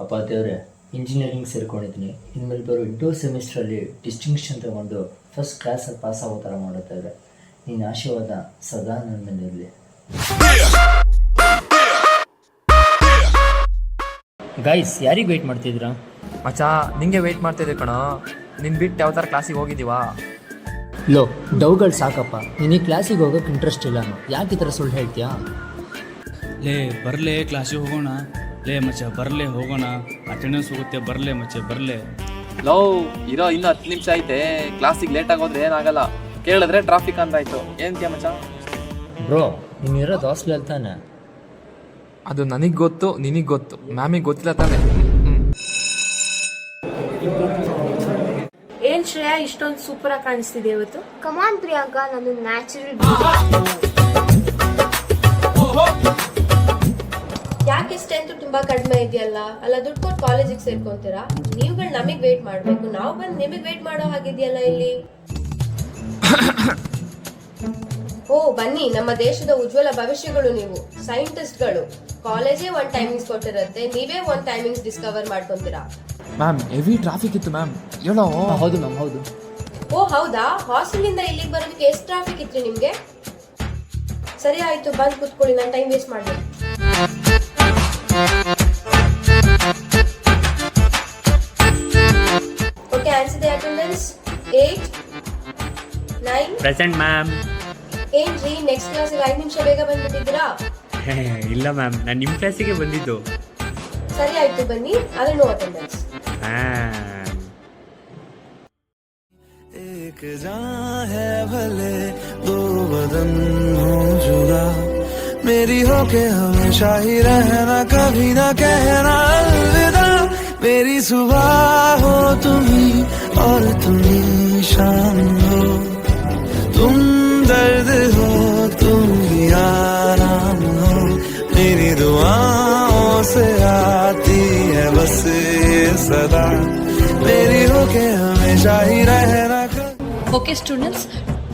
ಅಪ್ಪ ದೇವ್ರೆ, ಇಂಜಿನಿಯರಿಂಗ್ ಸೇರ್ಕೊಂಡಿದ್ದೀನಿ. ಇನ್ಮೇಲೆ ಬರೋ 2 ಸೆಮಿಸ್ಟ್ರಲ್ಲಿ ಡಿಸ್ಟಿಂಕ್ಷನ್ ತಗೊಂಡು ಫಸ್ಟ್ ಕ್ಲಾಸಲ್ಲಿ ಪಾಸ್ ಆಗೋ ಥರ ಮಾಡುತ್ತಾ ಇದೆ. ನಿನ್ನ ಆಶೀರ್ವಾದ ಸದಾ ನನ್ನ ಮೇಲಿರಲಿ. ಗೈಸ್, ಯಾರಿಗೆ ವೆಯ್ಟ್ ಮಾಡ್ತಿದ್ರಾ? ಮಚ್ಚಾ, ನಿಂಗೆ ವೆಯ್ಟ್ ಮಾಡ್ತಿದ್ದೆ ಕಣೋ. ನಿನ್ನ ಬಿಟ್ಟು ಯಾವ ಥರ ಕ್ಲಾಸಿಗೆ ಹೋಗಿದ್ದೀವಾ? ಲೋ, ಡೌಗಳು ಸಾಕಪ್ಪ. ನಿನಗೆ ಕ್ಲಾಸಿಗೆ ಹೋಗೋಕೆ ಇಂಟ್ರೆಸ್ಟ್ ಇಲ್ಲ. ಯಾಕೆ ಈ ಥರ ಸುಳ್ಳು ಹೇಳ್ತೀಯಾ? ಲೇ ಬರಲೇ ಕ್ಲಾಸಿಗೆ ಹೋಗೋಣ. ಲೇ ಮಚ್ಚ ಬರಲೇ ಹೋಗೋಣ, ಅಟೆಂಡೆನ್ಸ್ ಹೋಗುತ್ತೆ. ಬರಲೇ ಮಚ್ಚ ಬರಲೇ. ಲವ್ ಇರೋ ಇನ್ನೂ 10 ನಿಮಿಷ ಐತೆ. ಕ್ಲಾಸಿಗೆ ಲೇಟಾಗಿ ಹೋದ್ರೆ ಏನಾಗಲ್ಲ. ಕೇಳಿದ್ರೆ ಟ್ರಾಫಿಕ್ ಅಂತಾಯ್ತು. ಏನಂತೀಯ ಮಚ್ಚ? ಬ್ರೋ, ನೀನು ಇರೋದು ಹಾಸ್ಟೆಲ್ ತಾನೆ? ಅದು ನನಗೆ ಗೊತ್ತು, ನಿನಗೆ ಗೊತ್ತು, ಮ್ಯಾಮಿಗೆ ಗೊತ್ತಿಲ್ಲ ತಾನೆ. ಏನ್ ಶ್ರೇಯಾ, ಇಷ್ಟೊಂದು ಸೂಪರ್ ಆಗಿ ಕಾಣಿಸ್ತಿದೆ ಇವತ್ತು. ಕಮಾನ್ ಪ್ರಿಯಾಂಕಾ, ನಾನು ನ್ಯಾಚುರಲ್. ಯಾಕೆ ಸ್ಟ್ರೆಂತ್ ತುಂಬಾ ಕಡಿಮೆ ಇದೆಯಲ್ಲ? ಅಲ್ಲ, ದುಡ್ಡು ಕೊಟ್ಟು ಕಾಲೇಜಿಗೆ ಸೇರ್ಕೊಂತೀರಾ? ನೀವುಗಳು ನಮಗ್ ವೇಟ್ ಮಾಡ್ಬೇಕು, ನಾವು ಬಂದು ನಿಮಗ್ ವೇಟ್ ಮಾಡೋ ಹಾಗಿದೆಯಲ್ಲ ಇಲ್ಲಿ. ಓ ಬನ್ನಿ, ನಮ್ಮ ದೇಶದ ಉಜ್ವಲ ಭವಿಷ್ಯಗಳು ನೀವು, ಸೈಂಟಿಸ್ಟ್ಗಳು. ಕಾಲೇಜೇ ಒಂದು ಟೈಮಿಂಗ್ಸ್ ಕೊಟ್ಟಿರುತ್ತೆ, ನೀವೇ ಒಂದು ಟೈಮಿಂಗ್ಸ್ ಡಿಸ್ಕವರ್ ಮಾಡ್ಕೊಂತೀರಾ. ಮ್ಯಾಮ್, ಹೆವಿ ಟ್ರಾಫಿಕ್ ಇತ್ತು ಮ್ಯಾಮ್. ಹೇಳೋ. ಹೌದು ಮ್ಯಾಮ್, ಹೌದು. ಓ ಹೌದಾ? ಹಾಸ್ಟೆಲಿಂದ ಇಲ್ಲಿಗೆ ಬರೋದಕ್ಕೆ ಎಷ್ಟು ಟ್ರಾಫಿಕ್ ಇತ್ತು ನಿಮ್ಗೆ? ಸರಿ ಆಯ್ತು, ಬಂದು ಕೂತ್ಕೊಳ್ಳಿ, ನಾನು ಟೈಮ್ ವೇಸ್ಟ್ ಮಾಡ್ಬೇಕು. Okay, answer the attendance. 8, 9. Present ma'am. ಏನ್ರಿ, ನೆಕ್ಸ್ಟ್ ಕ್ಲಾಸಿಗೆ 5 ನಿಮಿಷ ಬೇಗ ಬಂದ್ಬಿಟ್ಟಿದ್ದೀರಾ? ಇಲ್ಲ ಮ್ಯಾಮ್, ನಾನು ನಿಮ್ಮ ಕ್ಲಾಸಿಗೆ ಬಂದಿದ್ದು. ಸರಿ ಆಯ್ತು, ಬನ್ನಿ, ಆದ್ರೆ ನೋ ಅಟೆಂಡೆನ್ಸ್. एक जान है भले दो बदन हो जुदा, मेरी होके हमेशा ही रहना, कभी ना कहना अलविदा। मेरी सुबह हो तुम्ही और तुम्ही शाम हो, तुम दर्द हो तुम ही आराम हो, मेरी दुआओं से आती है बस ये सदा, मेरी होके हमेशा ही रहना। Okay students,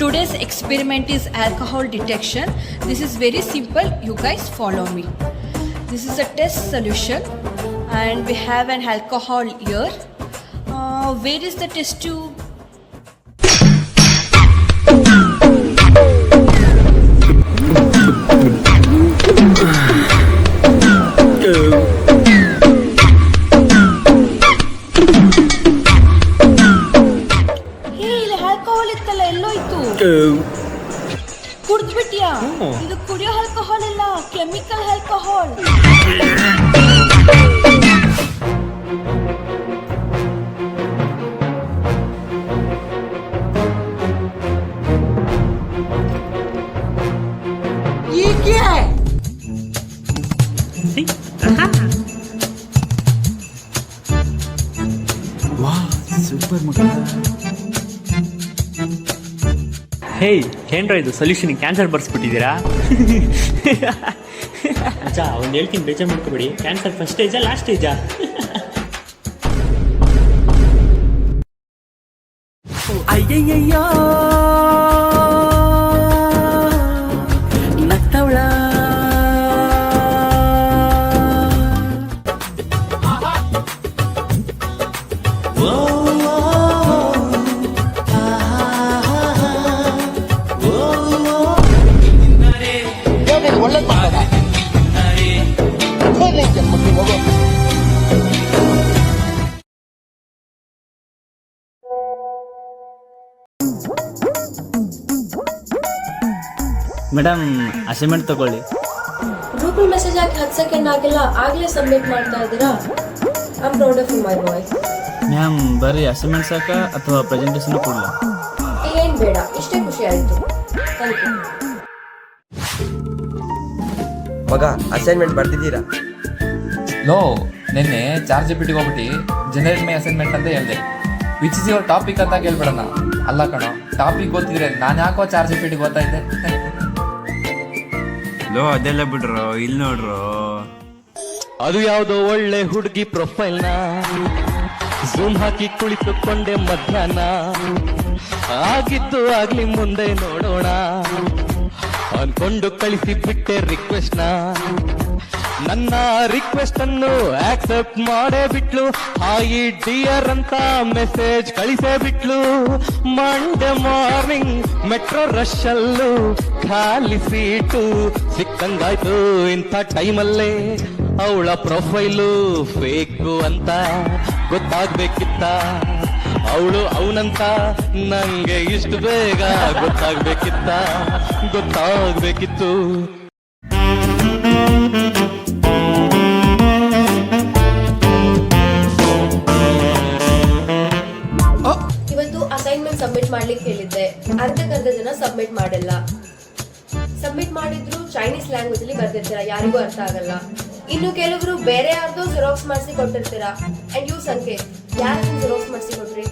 today's experiment is alcohol detection. This is very simple, you guys follow me. This is a test solution and we have an alcohol here. Where is the test tube? ಕುಡ್ದ್ಬಿಟ್ಯಾ? ಇದು ಕುಡಿಯೋ alcohol ಅಲ್ಲ, chemical alcohol. Super ಮಗ. ಹೇಯ್, ಏನ್ರ ಇದು solution? Cancer ಬರ್ಸ್ಬಿಟ್ಟಿದ್ದೀರಾ? ಅಚ್ಚಾ, ಒಂದು ಹೇಳ್ತೀನಿ, ಬೇಜಾರು ಮಾಡ್ಕೋಬೇಡಿ. ಕ್ಯಾನ್ಸರ್ ಫಸ್ಟ್ ಸ್ಟೇಜಾ ಲಾಸ್ಟ್ ಸ್ಟೇಜಾ? ಅಯ್ಯಯ್ಯಯ್ಯೋ ನಗ್ತವಳ, ಒಳ್ಳೇದು ಮಾಡ್ದ ಹೋಗೋ. ಮೇಡಮ್, ಅಸೈನ್ಮೆಂಟ್ ತಗೊಳ್ಳಿ. ಗ್ರೂಪಲ್ಲಿ ಮೆಸೇಜ್ ಹಾಕಿ 10 ಸೆಕೆಂಡ್ ಆಗಿಲ್ಲ, ಆಗ್ಲೇ ಸಬ್ಮಿಟ್ ಮಾಡ್ತಾ ಇದ್ದೀರಾ? I am proud of you my boy. Ma'am, ಬರೀ ಅಸೈನ್ಮೆಂಟ್ ಸಾಕ ಅಥವಾ ಪ್ರೆಸೆಂಟೇಷನ್ ಕೊಡಲ? ಏನ್ ಬೇಡ, ಇಷ್ಟೇ ಖುಷಿ ಆಯ್ತು. ಥ್ಯಾಂಕ್ ಯು. ಮಗ, ಅಸೈನ್ಮೆಂಟ್ ಬರ್ತಿದ್ದೀರಾ? ಲೋ, ನಿನ್ನೆ ChatGPT ಹೋಗ್ಬಿಟ್ಟು ಜನರೇಟ್ ಮೈ ಅಸೈನ್ಮೆಂಟ್ ಅಂತ ಹೇಳಿದೆ. ವಿಚ್ ಇಸ್ ಯುವರ್ ಟಾಪಿಕ್ ಅಂತ ಕೇಳ್ಬಿಡೋಣ. ಅಲ್ಲ ಕಣೋ, ಟಾಪಿಕ್ ಗೊತ್ತಿದ್ರೆ ನಾನು ಯಾಕೋ ChatGPT ಗೊತ್ತಾಯ್ತೆ. ಲೋ ಅದೆಲ್ಲ ಬಿಡ್ರೋ ಇಲ್ಲಿ ನೋಡ್ರೋ. ಅದು ಯಾವುದೋ ಒಳ್ಳೆ ಹುಡುಗಿ ಪ್ರೊಫೈಲ್ನ ಝೂಮ್ ಹಾಕಿ ಕುಳಿತುಕೊಂಡೆ ಮಧ್ಯಾಹ್ನ. ಆಗಿದ್ದು ಆಗ್ಲಿ ಮುಂದೆ ನೋಡೋಣ ಅನ್ಕೊಂಡು ಕಳಿಸಿ ಬಿಟ್ಟೆ ರಿಕ್ವೆಸ್ಟ್ನ. ನನ್ನ ರಿಕ್ವೆಸ್ಟ್ ಅನ್ನು ಆಕ್ಸೆಪ್ಟ್ ಮಾಡೇ ಬಿಟ್ಲು. ಹಾಯ್ ಡಿಯರ್ ಅಂತ ಮೆಸೇಜ್ ಕಳಿಸೇ ಬಿಟ್ಲು. ಮಂಡೇ ಮಾರ್ನಿಂಗ್ ಮೆಟ್ರೋ ರಶ್ ಅಲ್ಲೂ ಖಾಲಿ ಸೀಟು ಸಿಕ್ಕಂಗಾಯ್ತು. ಇಂಥ ಟೈಮಲ್ಲೇ ಅವಳ ಪ್ರೊಫೈಲು ಫೇಕು ಅಂತ ಗೊತ್ತಾಗ್ಬೇಕಿತ್ತ. ಅವಳು ಅವನಂತ ನಂಗೆ ಇಷ್ಟು ಬೇಗ ಗೊತ್ತಾಗ್ಬೇಕಿತ್ತು. ಇವತ್ತು ಅಸೈನ್ಮೆಂಟ್ ಸಬ್ಮಿಟ್ ಮಾಡ್ಲಿಕ್ಕೆ ಹೇಳಿದ್ದೆ, ಅರ್ಧಕ್ಕರ್ಧ ಜನ ಸಬ್ಮಿಟ್ ಮಾಡಿಲ್ಲ. ಸಬ್ಮಿಟ್ ಮಾಡಿದ್ರು ಚೈನೀಸ್ ಲ್ಯಾಂಗ್ವೇಜ್ ಅಲ್ಲಿ ಬರ್ದಿರ್ತೀರಾ, ಯಾರಿಗೂ ಅರ್ಥ ಆಗಲ್ಲ. ಇನ್ನು ಕೆಲವರು ಬೇರೆ ಯಾರ್ದೋ ಜೆರಾಕ್ಸ್ ಮಾಡಿಸಿ ಕೊಟ್ಟಿರ್ತೀರಾ. ಅಂಡ್ ಯು ಸಂಕೇತ್, ಯಾರು ಜೆರಾಕ್ಸ್ ಮಾಡಿಸಿ ಕೊಟ್ರಿ?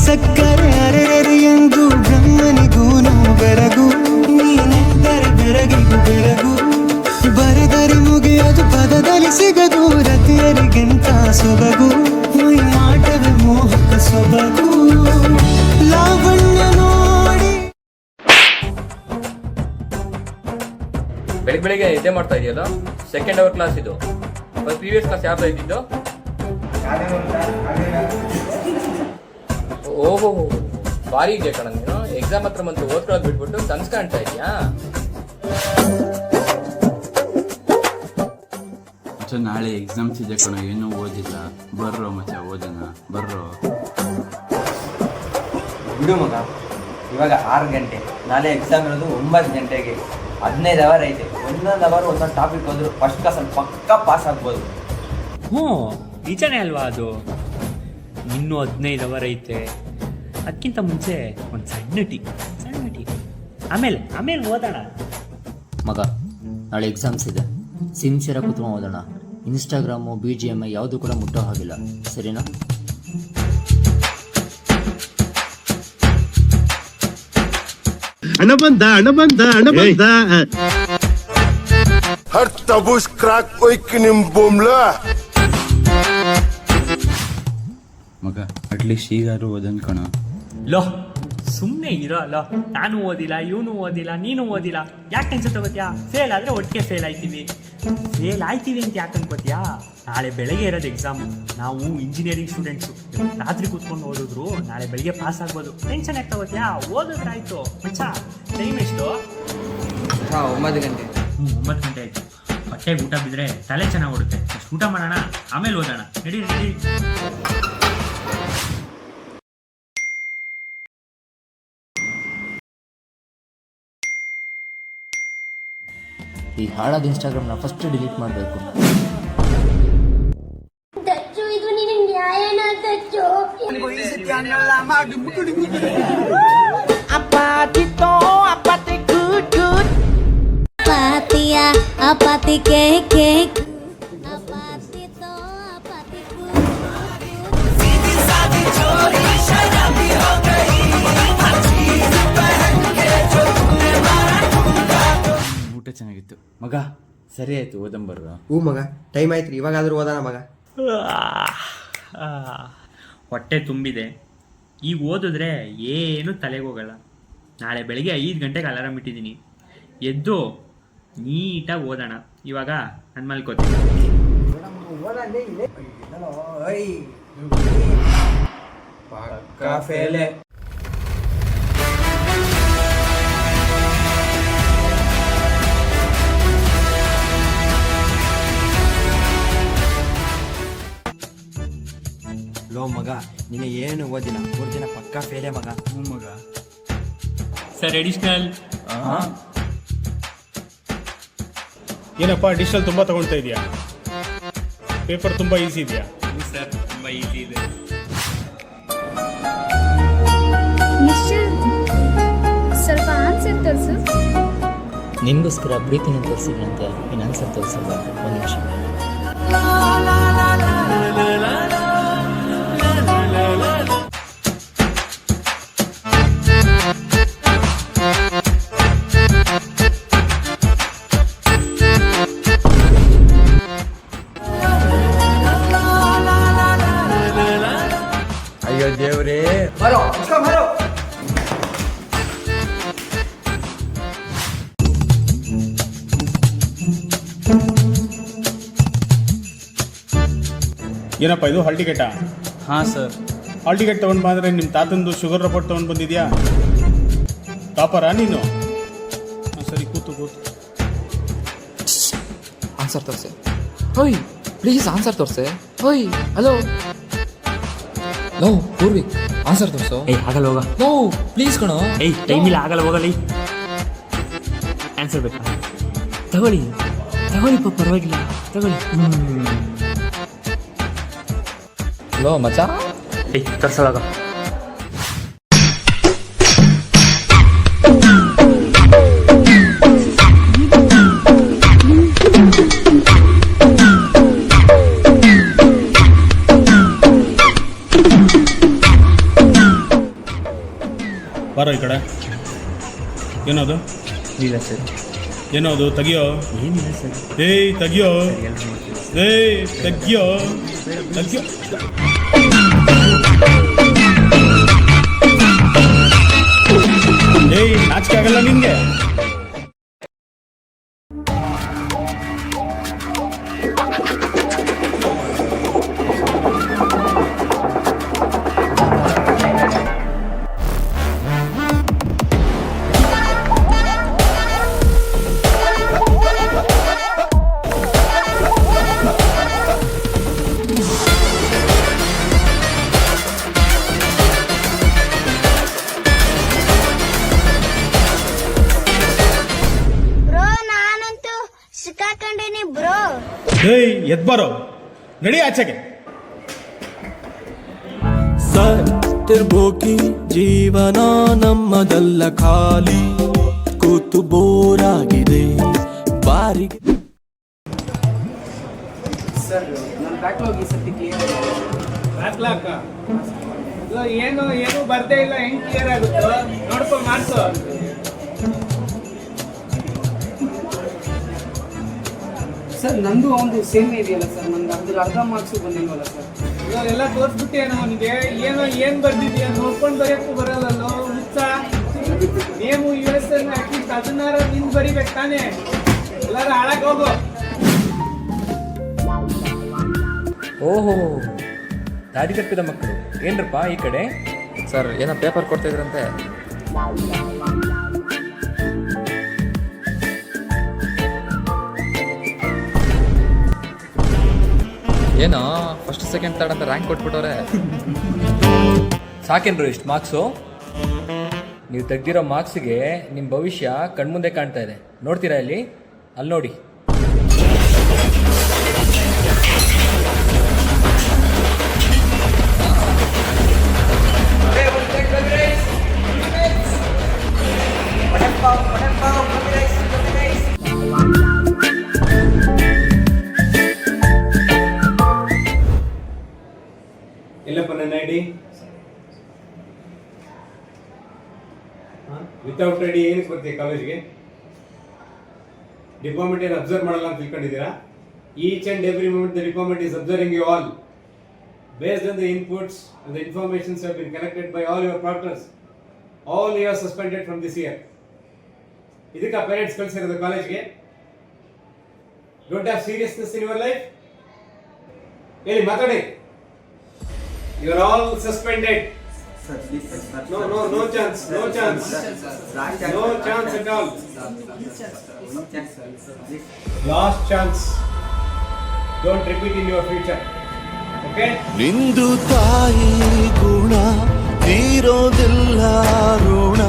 ಸಕ್ಕರೆ ಅರೆರೆ ಎಂದು ಬ್ರಹ್ಮನಿಗೂನು ಬೆರಗು, ನೀನೆಂದರೆ ಬೆರಗಿಗೂ ಬೆರಗು. ಬರೆದರೆ ಮುಗಿಯದು ಪದದಲ್ಲಿ ಸಿಗದು, ರತಿಯರಿಗಿಂತ ಸೊಬಗು. ಮೈ ಮಾಟವೇ ಮೋಹಕ ಸೊಬಗು, ಲಾವಣ್ಯ ನೋಡಿ. ಬೆಳಿಗ್ಗೆ ಇದೇ ಮಾಡ್ತಾ ಇದೆಯಲ್ಲ, ಸೆಕೆಂಡ್ ಅವರ್ ಕ್ಲಾಸ್ ಇದು. ಪ್ರೀವಿಯಸ್ ಕ್ಲಾಸ್ ಯಾವ್ದು ಇದ್ದಿದ್ದು? ಓಹೋ, ಭಾರಿ ಇದೆಯಾ ಕಣ ನೀನು. ಎಕ್ಸಾಮ್ ಹತ್ರ ಬಂತು ಓದ್ಕೊಳ್ಳೋದು ಬಿಟ್ಬಿಟ್ಟು ಕನ್ಸ್ ಕಾಣ್ತಾ ಇದೆಯಾ? ಮಚ್ಚ ನಾಳೆ ಎಕ್ಸಾಮ್ಸ್ ಇದೆ ಕಣ, ಏನೂ ಓದಿಲ್ಲ. ಬರ್ರೋ ಮಚ್ಚ ಓದೋಣ, ಬರ್ರೋ. ಬಿಡು ಮಗ, ಇವಾಗ 6 ಗಂಟೆ, ನಾಳೆ ಎಕ್ಸಾಮ್ ಇರೋದು 9 ಗಂಟೆಗೆ. 15 ಅವರ್ ಐತೆ. ಒಂದೊಂದು ಅವರ್ ಒಂದೊಂದು ಟಾಪಿಕ್ ಹೋದ್ರು ಫಸ್ಟ್ ಕ್ಲಾಸಲ್ಲಿ ಪಕ್ಕ ಪಾಸ್ ಆಗ್ಬೋದು. ಹ್ಞೂ ನಿಜನೇ ಅಲ್ವಾ ಅದು. ಇನ್ನೂ 15 ಅವರ್ ಐತೆ. ಅದಕ್ಕಿಂತ ಮುಂಚೆ ಒಂದು ಸಣ್ಣ ಟೀ ಆಮೇಲೆ ಓದೋಣ. ಮಗ, ನಾಳೆ ಎಕ್ಸಾಮ್ಸ್ ಇದೆ, ಸಿನ್ಸಿಯರಾಗಿ ಕೂತ್ಕೊಂಡು ಓದೋಣ. ಇನ್ಸ್ಟಾಗ್ರಾಮು BGM ಯಾವುದು ಕೂಡ ಮುಟ್ಟೋ ಹಾಗಿಲ್ಲ, ಸರಿನಾ? ಹಣ ಬಂದ ಹರ್ ತಬುಷ್ ಕ್ರಾಕ್ ಕೊಯ್ಕ್ ನಿಮ್ ಬೊಮ್ಲಾ. ಮಗ ಅಟ್ಲೀಸ್ಟ್ ಈಗಾರು ಓದನ್ ಕಣ. ಲೋ ಸುಮ್ಮನೆ ಇರೋ. ಅಲ್ಲ ನಾನು ಓದಿಲ್ಲ, ಇವನು ಓದಿಲ್ಲ, ನೀನು ಓದಿಲ್ಲ, ಯಾಕೆ ಟೆನ್ಷನ್ ತಗೋತೀಯಾ? ಫೇಲ್ ಆದರೆ ಒಟ್ಟಿಗೆ ಫೇಲ್ ಆಯ್ತೀವಿ ಅಂತ ಯಾಕೆ ಅನ್ಕೋತೀಯಾ? ನಾಳೆ ಬೆಳಗ್ಗೆ ಇರೋದು ಎಕ್ಸಾಮು. ನಾವು ಇಂಜಿನಿಯರಿಂಗ್ ಸ್ಟೂಡೆಂಟ್ಸು, ರಾತ್ರಿ ಕೂತ್ಕೊಂಡು ಓದಿದ್ರು ನಾಳೆ ಬೆಳಗ್ಗೆ ಪಾಸ್ ಆಗ್ಬೋದು. ಟೆನ್ಷನ್ ಯಾಕೆ ತಗೋತೀಯಾ? ಓದಿದ್ರಾಯ್ತು ಮಚ್ಚ. ಟೈಮ್ ಎಷ್ಟು? 9 ಗಂಟೆ. 9 ಗಂಟೆ ಆಯ್ತು. ಹೊಟ್ಟೆಗೆ ಊಟ ಬಿದ್ದರೆ ತಲೆ ಚೆನ್ನಾಗಿ ಓಡುತ್ತೆ. ಅಷ್ಟು ಊಟ ಮಾಡೋಣ, ಆಮೇಲೆ ಓದೋಣ. ನಡಿ. ಈ ಹಾಳಾದ ಇನ್ಸ್ಟಾಗ್ರಾಮ್ನ ಫಸ್ಟ್ ಡಿಲೀಟ್ ಮಾಡಬೇಕು. ಇದು ನಿನಗೆ ನ್ಯಾಯನ ದಚ್ಚು? ಅಪಾತಿ ಕೇಕ್ ಊಟ ಚೆನ್ನಾಗಿತ್ತು ಮಗ. ಸರಿ ಆಯ್ತು, ಓದಂಬರ್ರ. ಹ್ಞೂ ಮಗ, ಟೈಮ್ ಆಯ್ತು, ಇವಾಗಾದ್ರೂ ಓದೋಣ ಮಗ. ಹೊಟ್ಟೆ ತುಂಬಿದೆ. ಈಗ ಓದಿದ್ರೆ ಏನು ತಲೆಗೆ ಹೋಗಲ್ಲ. ನಾಳೆ ಬೆಳಗ್ಗೆ 5 ಗಂಟೆಗೆ ಅಲಾರಾಮ್ ಇಟ್ಟಿದ್ದೀನಿ. ಎದ್ದು ನೀಟಾಗಿ ಓದೋಣ. ಇವಾಗ ನಾನು ಮಲ್ಕೋತೀನಿ. ಲೋ ಮಗ, ನೀನು ಏನು ಓದಿಲ್ಲ, 3 ದಿನ ಪಕ್ಕಾ ಫೇಲೇ ಮಗ. ಹ್ಞೂ ಮಗ. Sir additional. ಏನಪ್ಪ ಅಡಿಷನಲ್ ತುಂಬ ತಗೊಳ್ತಾ ಇದೆಯಾ? ಪೇಪರ್ ತುಂಬ ಈಸಿ ಇದೆಯಾ? ಸರ್ ತುಂಬ ಈಸಿ ಇದೆ. ಸ್ವಲ್ಪ ಆನ್ಸರ್ ತೋರಿಸು. ನಿನಗೋಸ್ಕರ ಪ್ರೀತಿನ ತೋರಿಸಿದ್ರಂತೆ, ಇನ್ನು ಆನ್ಸರ್ ತೋರಿಸಲ್ಲ. ಒಂದು ನಿಮಿಷ. ಏನಪ್ಪ ಇದು ಹಾಲ್ ಟಿಕೆಟಾ? ಹಾಂ ಸರ್. ಹಾಲ್ ಟಿಕೆಟ್ ತೊಗೊಂಡು ಬಂದರೆ ನಿಮ್ಮ ತಾತಂದು ಶುಗರ್ ರಿಪೋರ್ಟ್ ತೊಗೊಂಡು ಬಂದಿದ್ಯಾ? ಟಾಪರಾ ನೀನು? ಸರಿ ಕೂತು. ಆನ್ಸರ್ ತೋರಿಸೆ. ಹೋಯ್ ಪ್ಲೀಸ್ ಆನ್ಸರ್ ತೋರಿಸೆ. ಹೋಯ್ ಹಲೋ ಲೋ ಪೂರ್ವಿ ಆನ್ಸರ್ ತೋರಿಸು. ಆಗಲ್ಲ ಹೋಗ. ಲೋ ಪ್ಲೀಸ್ ಕಣೋ. ಟೈಮ್ ಇಲ್ಲ, ಆಗಲ್ಲ ಹೋಗಲ್ಲ. ಆನ್ಸರ್ ಬೇಕಾ? ತಗೊಳ್ಳಿ ಪರವಾಗಿಲ್ಲ ತಗೊಳ್ಳಿ. ಲೋ ಮಚ್ಚ ತರ್ಸೋವಾಗ ಬಾರೋ ಈ ಕಡೆ. ಏನದು? ಇಲ್ಲ ಸರ್. ಏನದು? ತೆಗಿಯೋ. ಏನಿಲ್ಲ ಸರ್. ಏಯ್ ತೆಗಿಯೋ. ತೆಗಿಯೋ. ಏಯ್ ನಾಚಿಕೆ ಆಗಲ್ಲ ನಿಂಗೆ? ಬ್ರೋ ನಾನಂತೂ ಸಿಕ್ಕಾಕೊಂಡೇನಿ ಬ್ರೋ. ಏಯ್ ಎದ್ ಬಾರೋ, ನಡಿ ಆಚೆಗೆ. ಸತ್ತಿರ್ಬೋಕಿ ಜೀವನ ನಮ್ಮದಲ್ಲ, ಖಾಲಿ ಕೂತು ಬೋರಾಗಿದೆ ಬಾರಿಗೆ. ಸರ್ ನನ್ನ ಬ್ಯಾಕ್ಲಾಗ್ ಈ ಸದ್ಯಕ್ಕೆ ಬ್ಯಾಕ್ಲಾಗ್ ಏನು ಬರ್ದೇ ಇಲ್ಲ. ಹೆಂಗ್ ಕ್ಲಿಯರ್ ಆಗುತ್ತೋ ನೋಡ್ಕೊ ಮಾಡ್ಸೋ. ಸರ್ ನಂದು ಒಂದು ಸೇಮ್ ಇದೆಯಲ್ಲ ಸರ್, ನಂದು ಅರ್ಧ ಮಾರ್ಕ್ಸು ಬಂದಿಲ್ವಲ್ಲ ಸರ್. ಎಲ್ಲ ತೋರಿಸ್ಬಿಟ್ಟೆ ಅವನಿಗೆ. ಏನ್ ಬರ್ದಿದ್ಯಾ ನೋಡ್ಕೊಂಡು ಬರೆಯಕ್ಕೂ ಬರಲ್ಲಲ್ಲೋ ಹುಚ್ಚ. ನೀವು US ಅಟ್ಲೀಸ್ಟ್ ಅದನ್ನಾರ ನಿನ್ ಬರಿಬೇಕು ತಾನೆ. ಎಲ್ಲಾರು ಹಾಳಾಗಿ ಹೋಗು. ಓಹೋ ದಾರಿ ತಪ್ಪಿದ ಮಕ್ಕಳು ಏನ್ರಪ್ಪ ಈ ಕಡೆ. ಸರ್ ಏನೋ ಪೇಪರ್ ಕೊಡ್ತಿದ್ರಂತೆ. ಏನೋ ಫಸ್ಟ್ ಸೆಕೆಂಡ್ ಥರ್ಡ್ ಅಂತ ರ್ಯಾಂಕ್ ಕೊಟ್ಬಿಟ್ಟವ್ರೆ. ಸಾಕೇನ್ರು ಇಷ್ಟು ಮಾರ್ಕ್ಸು? ನೀವು ತೆಗ್ದಿರೋ ಮಾರ್ಕ್ಸಿಗೆ ನಿಮ್ಮ ಭವಿಷ್ಯ ಕಣ್ಮುಂದೆ ಕಾಣ್ತಾ ಇದೆ. ನೋಡ್ತೀರಾ ಇಲ್ಲಿ? ಅಲ್ಲಿ ನೋಡಿ. ಎಲ್ಲಪ್ಪ ನನ್ನ ಐಡಿ? ವಿತೌಟ್ ಐಡಿ ಏನಕ್ಕೆ ಬರ್ತೀಯ ಕಾಲೇಜ್ಗೆ? ಡಿಪಾರ್ಟ್ಮೆಂಟ್ ಏನು ಅಬ್ಸರ್ವ್ ಮಾಡಲ್ಲ ಅಂತ ತಿಳ್ಕೊಂಡಿದ್ದೀರಾ? Each and every moment the department is observing you all. Based on the inputs and the informations have been collected by all your partners, all you are suspended from this year. ಇದಕ್ಕೆ parents ಕಳಿಸಿರೋದು ಕಾಲೇಜ್ಗೆ? Don't have seriousness in your life? ಹೇಳಿ ಮಾತಾಡಿ. You are all suspended. Sir, please, sir. No chance. No chance at all. Last chance. Don't repeat in your future. Okay? ನಿಂದು ತಾಯಿ ಗುಣ ತೀರೋದಿಲ್ಲ ಋಣ,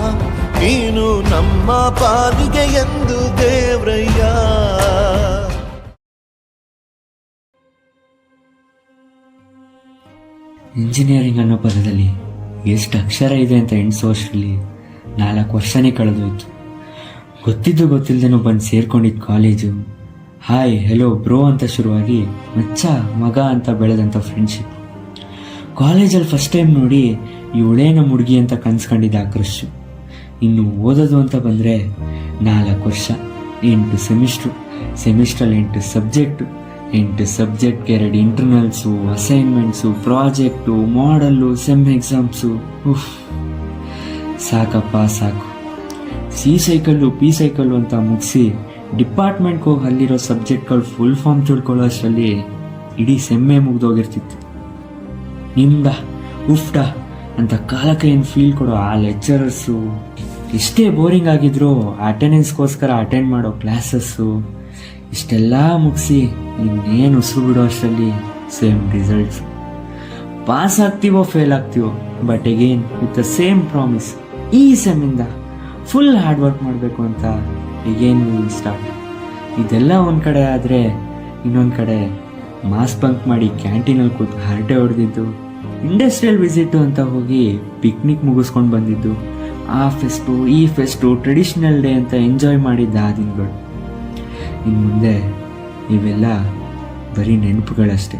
ನೀನು ನಮ್ಮ ಪಾಲಿಗೆ ಎಂದು ದೇವ್ರಯ್ಯ. ಇಂಜಿನಿಯರಿಂಗ್ ಅನ್ನೋ ಪದದಲ್ಲಿ ಎಷ್ಟು ಅಕ್ಷರ ಇದೆ ಅಂತ ಎಣಿಸೋಷ್ಟರಲ್ಲಿ 4 ವರ್ಷನೇ ಕಳೆದೋಯ್ತು. ಗೊತ್ತಿದ್ದು ಗೊತ್ತಿಲ್ಲದೇನೋ ಬಂದು ಸೇರ್ಕೊಂಡಿದ್ದು ಕಾಲೇಜು. ಹಾಯ್ ಹೆಲೋ ಬ್ರೋ ಅಂತ ಶುರುವಾಗಿ ಮಚ್ಚ ಮಗ ಅಂತ ಬೆಳೆದಂಥ ಫ್ರೆಂಡ್ಶಿಪ್. ಕಾಲೇಜಲ್ಲಿ ಫಸ್ಟ್ ಟೈಮ್ ನೋಡಿ ಇವಳೇ ನಮ್ಮ ಹುಡುಗಿ ಅಂತ ಕನ್ಸ್ಕೊಂಡಿದ್ದ ಆ ಕ್ರಶ್ಶು. ಇನ್ನು ಓದೋದು ಅಂತ ಬಂದರೆ 4 ವರ್ಷ, 8 ಸೆಮಿಸ್ಟ್ರಲ್ಲಿ 8 ಸಬ್ಜೆಕ್ಟು, 8 ಸಬ್ಜೆಕ್ಟ್ಗೆ 2 internals, assignments, project, model, sem exams. ಸಾಕಪ್ಪ ಸಾಕು. ಸಿ ಸೈಕಲ್ಲು ಪಿ ಸೈಕಲ್ಲು ಅಂತ ಮುಗಿಸಿ ಡಿಪಾರ್ಟ್ಮೆಂಟ್ಗೆ ಹೋಗಿ ಅಲ್ಲಿರೋ ಸಬ್ಜೆಕ್ಟ್ಗಳು ಫುಲ್ ಫಾರ್ಮ್ ತಿಳ್ಕೊಳ್ಳೋ ಅಷ್ಟರಲ್ಲಿ ಇಡೀ ಸೆಮ್ಮೆ ಮುಗ್ದೋಗಿರ್ತಿತ್ತು. ನಿಮ್ದ ಉಫ್ಟ ಅಂತ ಕಾಲಕ್ಕೆ ಏನು ಫೀಲ್ ಕೊಡೋ ಆ ಲೆಕ್ಚರರ್ಸು, ಎಷ್ಟೇ ಬೋರಿಂಗ್ ಆಗಿದ್ರು ಅಟೆಂಡೆನ್ಸ್ಗೋಸ್ಕರ ಅಟೆಂಡ್ ಮಾಡೋ ಕ್ಲಾಸಸ್ಸು, ಇಷ್ಟೆಲ್ಲ ಮುಗಿಸಿ ಇನ್ನೇನು ಉಸಿರು ಬಿಡೋ ಅಷ್ಟರಲ್ಲಿ ಸೇಮ್ ರಿಸಲ್ಟ್ಸ್. ಪಾಸ್ ಆಗ್ತೀವೋ ಫೇಲ್ ಆಗ್ತೀವೋ, but again with the same promise, ಈ ಸೆಮ್ಮಿಂದ ಫುಲ್ ಹಾರ್ಡ್ ವರ್ಕ್ ಮಾಡಬೇಕು ಅಂತ ಅಗೇನ್ ವಿಲ್ ಸ್ಟಾರ್ಟ್. ಇದೆಲ್ಲ ಒಂದು ಕಡೆ ಆದರೆ, ಇನ್ನೊಂದು ಕಡೆ ಮಾಸ್ ಬಂಕ್ ಮಾಡಿ ಕ್ಯಾಂಟೀನಲ್ಲಿ ಕೂತು ಹರಟೆ ಹೊಡೆದಿದ್ದು, ಇಂಡಸ್ಟ್ರಿಯಲ್ ವಿಸಿಟು ಅಂತ ಹೋಗಿ ಪಿಕ್ನಿಕ್ ಮುಗಿಸ್ಕೊಂಡು ಬಂದಿದ್ದು, ಆ ಫೆಸ್ಟು ಈ ಫೆಸ್ಟು ಟ್ರೆಡಿಷ್ನಲ್ ಡೇ ಅಂತ ಎಂಜಾಯ್ ಮಾಡಿದ್ದ ಆ ದಿನಗಳು. ಇನ್ನು ಮುಂದೆ ಇವೆಲ್ಲ ಬರೀ ನೆನಪುಗಳಷ್ಟೇ.